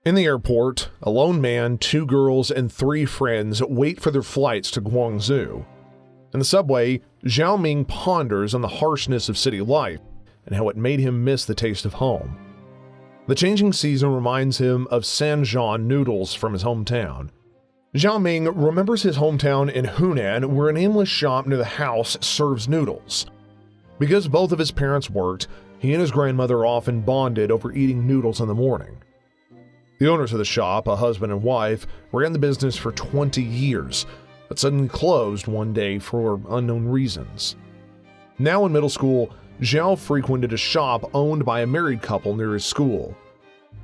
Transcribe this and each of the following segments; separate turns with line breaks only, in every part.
In the airport, a lone man, 2 girls, and 3 friends wait for their flights to Guangzhou. In the subway, Zhao Ming ponders on the harshness of city life and how it made him miss the taste of home. The changing season reminds him of Sanjian noodles from his hometown. Zhao Ming remembers his hometown in Hunan, where an aimless shop near the house serves noodles. Because both of his parents worked, he and his grandmother often bonded over eating noodles in the morning. The owners of the shop, a husband and wife, ran the business for 20 years, but suddenly closed one day for unknown reasons. Now in middle school, Zhao frequented a shop owned by a married couple near his school.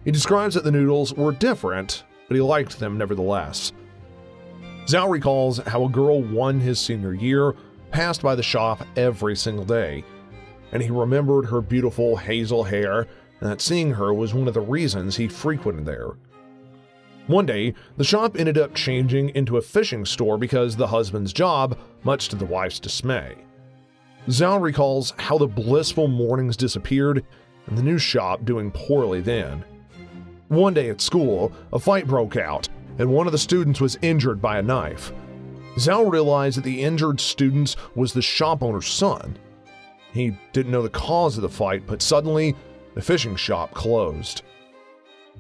He describes that the noodles were different, but he liked them nevertheless. Zhao recalls how a girl won his senior year passed by the shop every single day, and he remembered her beautiful hazel hair and that seeing her was one of the reasons he frequented there. One day, the shop ended up changing into a fishing store because the husband's job, much to the wife's dismay. Zhao recalls how the blissful mornings disappeared and the new shop doing poorly then. One day at school, a fight broke out and one of the students was injured by a knife. Zhao realized that the injured student was the shop owner's son. He didn't know the cause of the fight, but suddenly, the fishing shop closed.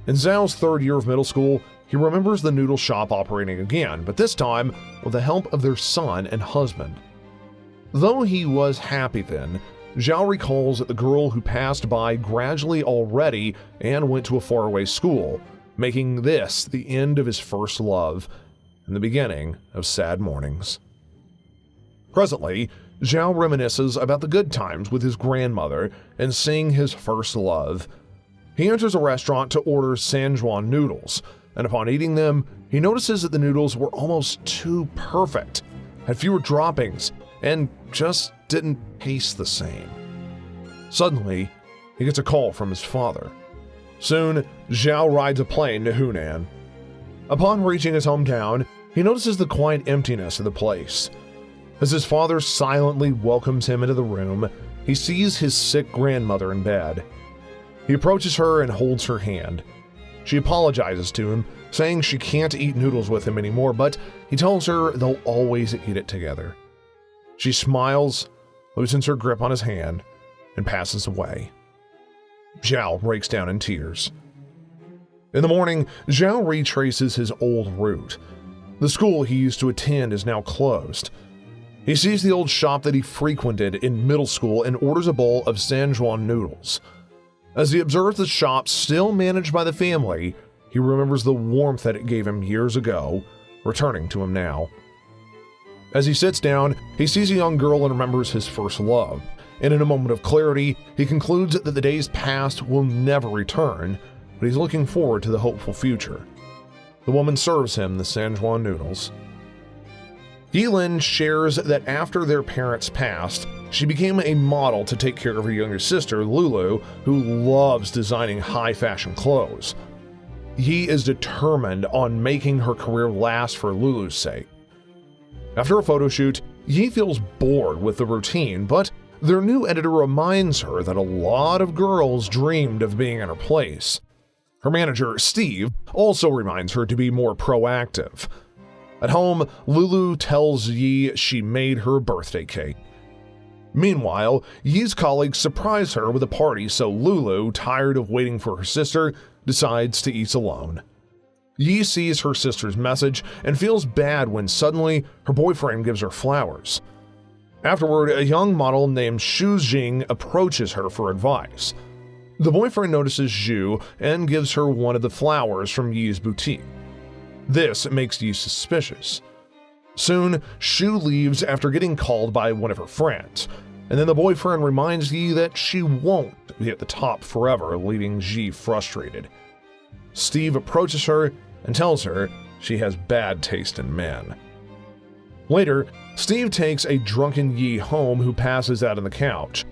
In Zhao's 3rd year of middle school, he remembers the noodle shop operating again, but this time with the help of their son and husband. Though he was happy then, Zhao recalls that the girl who passed by gradually already and went to a faraway school, making this the end of his first love and the beginning of sad mornings. Presently, Zhao reminisces about the good times with his grandmother and seeing his first love. He enters a restaurant to order Sanjuan noodles, and upon eating them, he notices that the noodles were almost too perfect, had fewer droppings, and just didn't taste the same. Suddenly, he gets a call from his father. Soon, Zhao rides a plane to Hunan. Upon reaching his hometown, he notices the quiet emptiness of the place. As his father silently welcomes him into the room, he sees his sick grandmother in bed. He approaches her and holds her hand. She apologizes to him, saying she can't eat noodles with him anymore, but he tells her they'll always eat it together. She smiles, loosens her grip on his hand, and passes away. Zhao breaks down in tears. In the morning, Zhao retraces his old route. The school he used to attend is now closed. He sees the old shop that he frequented in middle school and orders a bowl of Sanjuan noodles. As he observes the shop still managed by the family, he remembers the warmth that it gave him years ago, returning to him now. As he sits down, he sees a young girl and remembers his first love, and in a moment of clarity, he concludes that the days past will never return, but he's looking forward to the hopeful future. The woman serves him the Sanjuan noodles. Yilin shares that after their parents passed, she became a model to take care of her younger sister, Lulu, who loves designing high-fashion clothes. Yi is determined on making her career last for Lulu's sake. After a photo shoot, Yi feels bored with the routine, but their new editor reminds her that a lot of girls dreamed of being in her place. Her manager, Steve, also reminds her to be more proactive. At home, Lulu tells Yi she made her birthday cake. Meanwhile, Yi's colleagues surprise her with a party, so Lulu, tired of waiting for her sister, decides to eat alone. Yi sees her sister's message and feels bad when suddenly her boyfriend gives her flowers. Afterward, a young model named Xu Jing approaches her for advice. The boyfriend notices Xu and gives her one of the flowers from Yi's boutique. This makes Yi suspicious. Soon, Xu leaves after getting called by one of her friends, and then the boyfriend reminds Yi that she won't be at the top forever, leaving Yi frustrated. Steve approaches her and tells her she has bad taste in men. Later, Steve takes a drunken Yi home who passes out on the couch,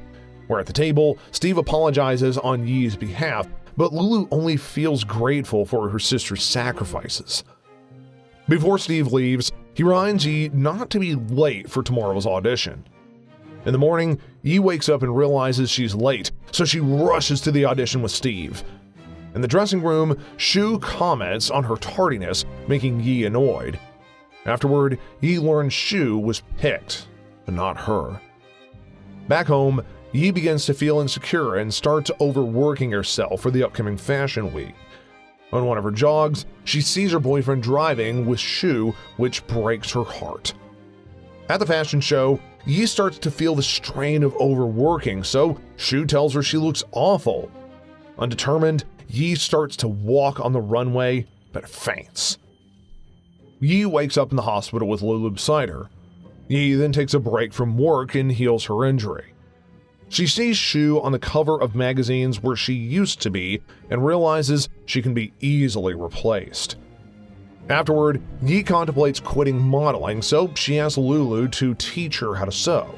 where at the table, Steve apologizes on Yi's behalf, but Lulu only feels grateful for her sister's sacrifices. Before Steve leaves, he reminds Yi not to be late for tomorrow's audition. In the morning, Yi wakes up and realizes she's late, so she rushes to the audition with Steve. In the dressing room, Shu comments on her tardiness, making Yi annoyed. Afterward, Yi learns Shu was picked, but not her. Back home, Yi begins to feel insecure and starts overworking herself for the upcoming fashion week. On one of her jogs, she sees her boyfriend driving with Shu, which breaks her heart. At the fashion show, Yi starts to feel the strain of overworking, so Shu tells her she looks awful. Undetermined, Yi starts to walk on the runway, but faints. Yi wakes up in the hospital with Lulu beside her. Yi then takes a break from work and heals her injury. She sees Shu on the cover of magazines where she used to be and realizes she can be easily replaced. Afterward, Yi contemplates quitting modeling, so she asks Lulu to teach her how to sew.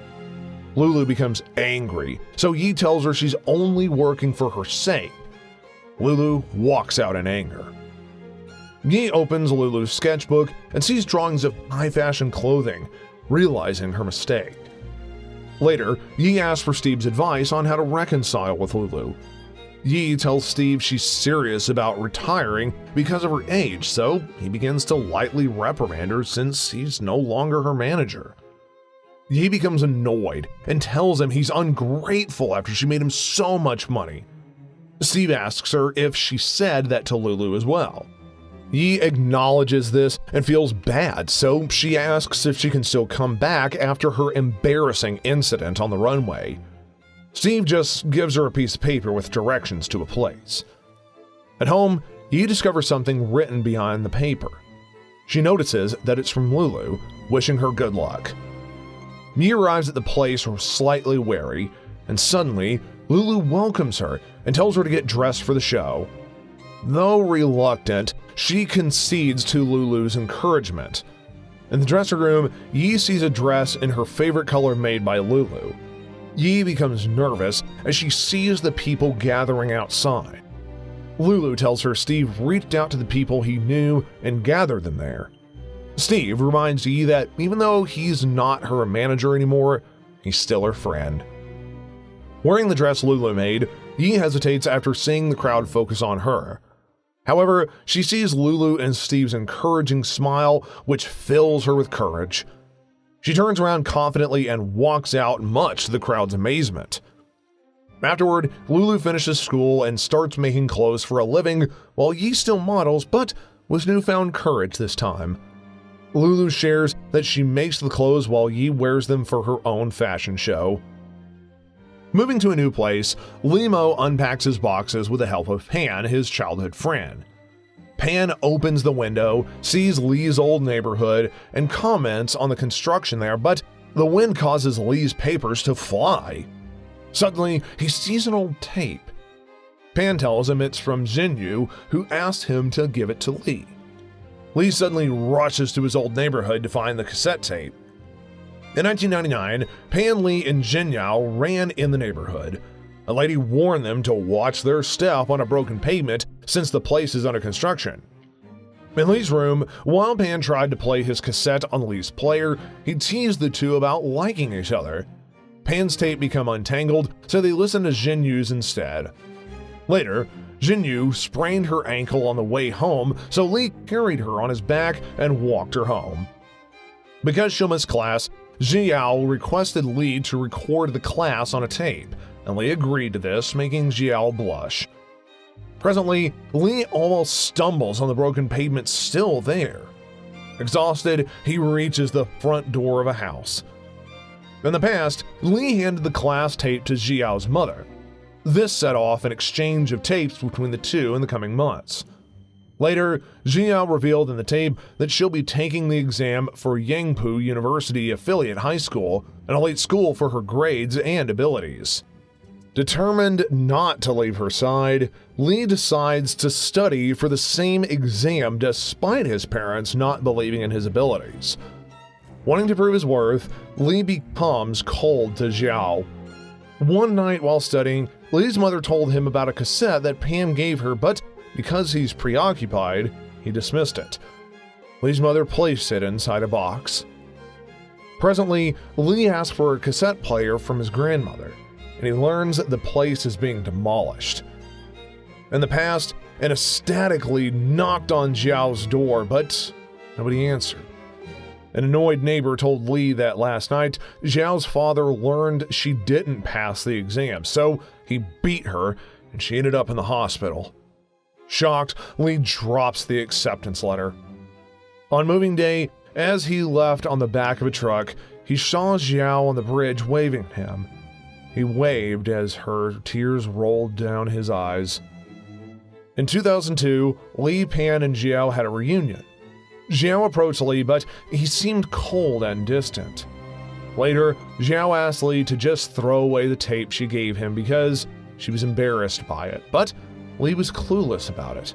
Lulu becomes angry, so Yi tells her she's only working for her sake. Lulu walks out in anger. Yi opens Lulu's sketchbook and sees drawings of high-fashion clothing, realizing her mistake. Later, Yi asks for Steve's advice on how to reconcile with Lulu. Yi tells Steve she's serious about retiring because of her age, so he begins to lightly reprimand her since he's no longer her manager. Yi becomes annoyed and tells him he's ungrateful after she made him so much money. Steve asks her if she said that to Lulu as well. Yi acknowledges this and feels bad, so she asks if she can still come back after her embarrassing incident on the runway. Steve just gives her a piece of paper with directions to a place. At home, Yi discovers something written behind the paper. She notices that it's from Lulu, wishing her good luck. Yi arrives at the place slightly wary, and suddenly, Lulu welcomes her and tells her to get dressed for the show. Though reluctant, she concedes to Lulu's encouragement. In the dressing room, Yi sees a dress in her favorite color made by Lulu. Yi becomes nervous as she sees the people gathering outside. Lulu tells her Steve reached out to the people he knew and gathered them there. Steve reminds Yi that even though he's not her manager anymore, he's still her friend. Wearing the dress Lulu made, Yi hesitates after seeing the crowd focus on her. However, she sees Lulu and Steve's encouraging smile, which fills her with courage. She turns around confidently and walks out, much to the crowd's amazement. Afterward, Lulu finishes school and starts making clothes for a living, while Yi still models, but with newfound courage this time. Lulu shares that she makes the clothes while Yi wears them for her own fashion show. Moving to a new place, Limo unpacks his boxes with the help of Pan, his childhood friend. Pan opens the window, sees Lee's old neighborhood, and comments on the construction there, but the wind causes Lee's papers to fly. Suddenly, he sees an old tape. Pan tells him it's from Jinyu, who asked him to give it to Lee. Lee suddenly rushes to his old neighborhood to find the cassette tape. In 1999, Pan, Lee, and Jinyao ran in the neighborhood. A lady warned them to watch their step on a broken pavement since the place is under construction. In Lee's room, while Pan tried to play his cassette on Lee's player, he teased the two about liking each other. Pan's tape became untangled, so they listened to Jinyu's instead. Later, Jinyu sprained her ankle on the way home, so Lee carried her on his back and walked her home. Because she missed class, Jiao requested Lee to record the class on a tape, and Lee agreed to this, making Jiao blush. Presently, Lee almost stumbles on the broken pavement still there. Exhausted, he reaches the front door of a house. In the past, Lee handed the class tape to Jiao's mother. This set off an exchange of tapes between the two in the coming months. Later, Jiao revealed in the tape that she'll be taking the exam for Yangpu University Affiliate High School, an elite school for her grades and abilities. Determined not to leave her side, Lee decides to study for the same exam despite his parents not believing in his abilities. Wanting to prove his worth, Lee becomes cold to Jiao. One night while studying, Lee's mother told him about a cassette that Pam gave her, but because he's preoccupied, he dismissed it. Lee's mother placed it inside a box. Presently, Lee asks for a cassette player from his grandmother, and he learns that the place is being demolished. In the past, and ecstatically knocked on Zhao's door, but nobody answered. An annoyed neighbor told Li that last night, Zhao's father learned she didn't pass the exam, so he beat her, and she ended up in the hospital. Shocked, Li drops the acceptance letter. On moving day, as he left on the back of a truck, he saw Zhao on the bridge waving at him. He waved as her tears rolled down his eyes. In 2002, Li, Pan, and Zhao had a reunion. Zhao approached Li, but he seemed cold and distant. Later, Zhao asked Li to just throw away the tape she gave him because she was embarrassed by it, but Li was clueless about it.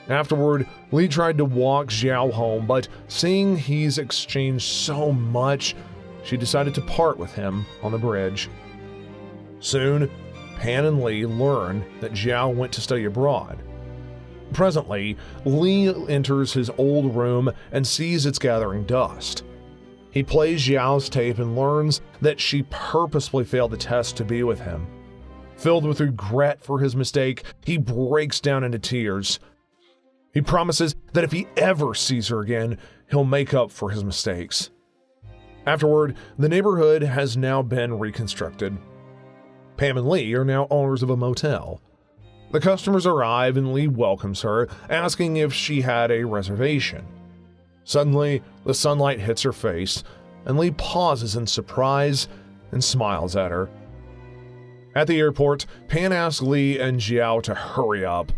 Afterward, Li tried to walk Zhao home, but seeing he's exchanged so much, she decided to part with him on the bridge. Soon, Pan and Li learn that Zhao went to study abroad. Presently, Li enters his old room and sees it's gathering dust. He plays Zhao's tape and learns that she purposely failed the test to be with him. Filled with regret for his mistake, he breaks down into tears. He promises that if he ever sees her again, he'll make up for his mistakes. Afterward, the neighborhood has now been reconstructed. Pam and Li are now owners of a motel. The customers arrive and Li welcomes her, asking if she had a reservation. Suddenly, the sunlight hits her face, and Li pauses in surprise and smiles at her. At the airport, Pan asks Li and Zhao to hurry up.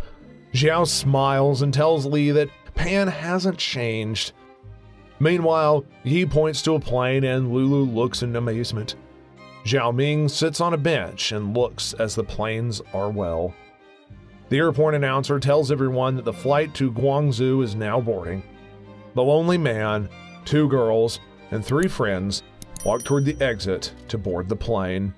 Zhao smiles and tells Li that Pan hasn't changed. Meanwhile, Yi points to a plane and Lulu looks in amazement. Zhao Ming sits on a bench and looks as the planes are well. The airport announcer tells everyone that the flight to Guangzhou is now boarding. The lonely man, 2 girls, and 3 friends walk toward the exit to board the plane.